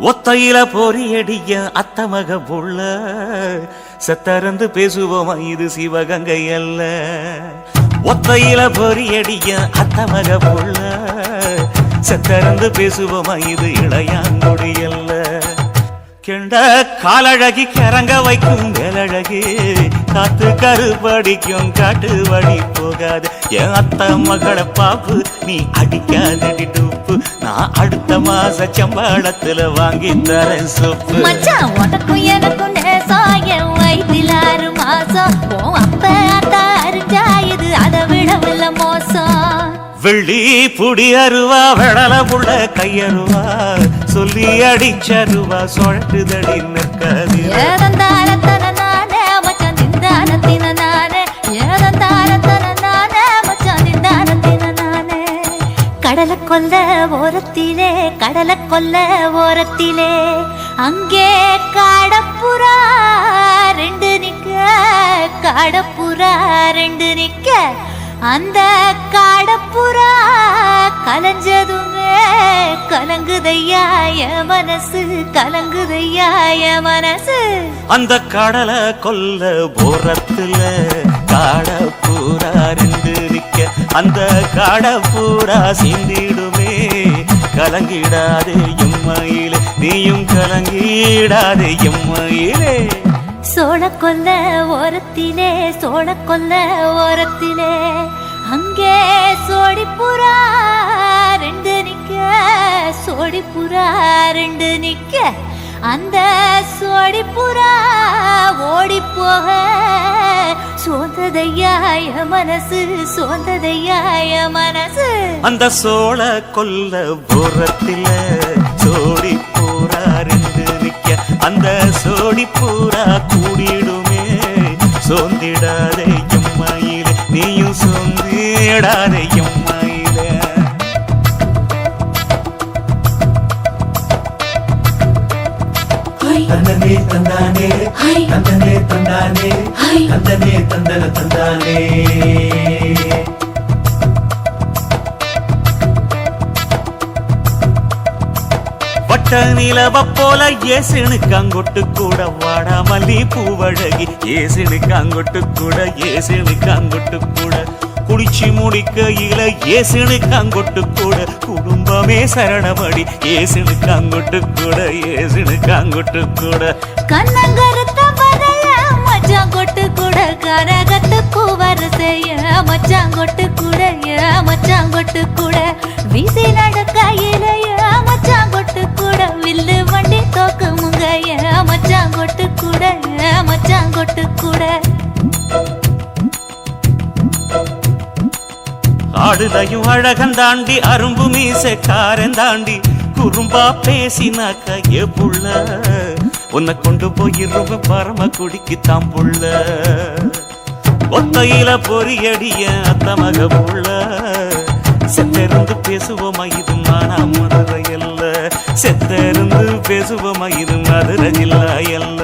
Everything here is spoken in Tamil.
ஒத்தையில பொறியடிய அத்தமக புள்ள செத்தறந்து பேசுவோமா இது சிவகங்கை அல்ல. ஒத்தையில பொறியடிய அத்தமக புள்ள செத்தறந்து பேசுவோமா இது இளையாங்குடி அல்ல. கெண்ட காலழகி கிறங்க வைக்கும் வேலழகி காத்து கருப்படிக்கும் காட்டு வழி போகாது. என் அத்த மகளை பாப்பு நீ அடிக்காதடி டூப்பு. நான் அடுத்த மாச சம்பளத்துல வாங்கி தரேன் சோப்பு. மச்சான் உனக்கும் எனக்கும் நேசாயம் வயதில் 6 மாசம். அப்ப அத்தா அறிஞ்சா இது அதை விடவில்ல மோசம். வெள்ளி புடி அருவா வெடல புள்ள கையருவா சொல்லி அடிச்சருவா சொழட்டுதடி நிற்காது. ஏதந்தாரத்தன நானே மச்சான் திண்டானத்தின நானே. ஏதந்தாரத்தன நானே மச்சான் திண்டானத்தின நானே. கடலை கொல்ல ஓரத்திலே கடலை கொல்ல ஓரத்திலே அங்கே காடப்புறா 2 நிக்க. காடப்புறா 2 நிக்க. அந்த காடப்புறா கலஞ்சதுமே கலங்குதையா என் மனசு. கலங்குதையா என் மனசு. அந்த கடலை கொல்ல போரத்துல காடப்பூரா 2 நிக்க. அந்த காடப்பூரா சிந்திடுமே கலங்கிடாதே எம்மையிலே. நீயும் கலங்கிடாதே எம்மையிலே. சோழ கொல்ல ஓரத்திலே சோழ கொல்ல ஓரத்திலே அங்கே சோடிப்புறா 2 நிக்க. சோடிப்புறா 2 நிக்க. அந்த சோடிப்புறா ஓடி போக சோந்ததையாய மனசு. சோந்ததையாய மனசு. அந்த சோழ கொல்ல போரத்தில சோடி பூரா 2 நிக்க. அந்த சோடி பூரா கூடிடுமே சோந்திடாதே எம்மையிலே. நீயும் சோந்திடாதே எம்மையிலே. தந்தனே தந்தானே தந்தனே தந்தானே தந்தனே தந்தன தந்தானே. பட்ட நிலவ போல ஏசுனுக்காங்கொட்டு கூட வாடா மல்லி பூவழகி. ஏசுனுக்காங்கொட்டு கூட ஏசுனுக்காங்கொட்டு கூட குடிச்சு முடிக்கையில ஏசுனுக்காங்கொட்டு கூட குடும்பமே சரணமடி. ஏசுனுக்காங்கொட்டு கூட ஏசுனுக்காங்கொட்டு கூட. கண்ணங்கருத்த பதைய மச்சாங்கொட்டு கூட கரகத்துக்கு வரிசைய மச்சாங்கொட்டு கூட மச்சாங்கொட்டு கூட. வீசி நடக்கையிலைய மச்சாங்கொட்டு கூட வில்லு வண்டி தோக்கு முங்கைய மச்சாங்கொட்டு கூட மச்சாங்கொட்டு கூட. ஆடுதையும் அழகந்தாண்டி அரும்பு மீசக்காரன் தாண்டி குறும்பா பேசினாக்க ஏ புள்ள உன்னை கொண்டு போயிருவ பரம குடிக்கு தாம்புள்ள. ஒத்தையில பொறியடிய அத்தமக புள்ள செத்தருந்து பேசுவோமா இது மானா மதுரை அல்ல. செத்தருந்து பேசுவோமா இது மதுரை ஜில்லா அல்ல.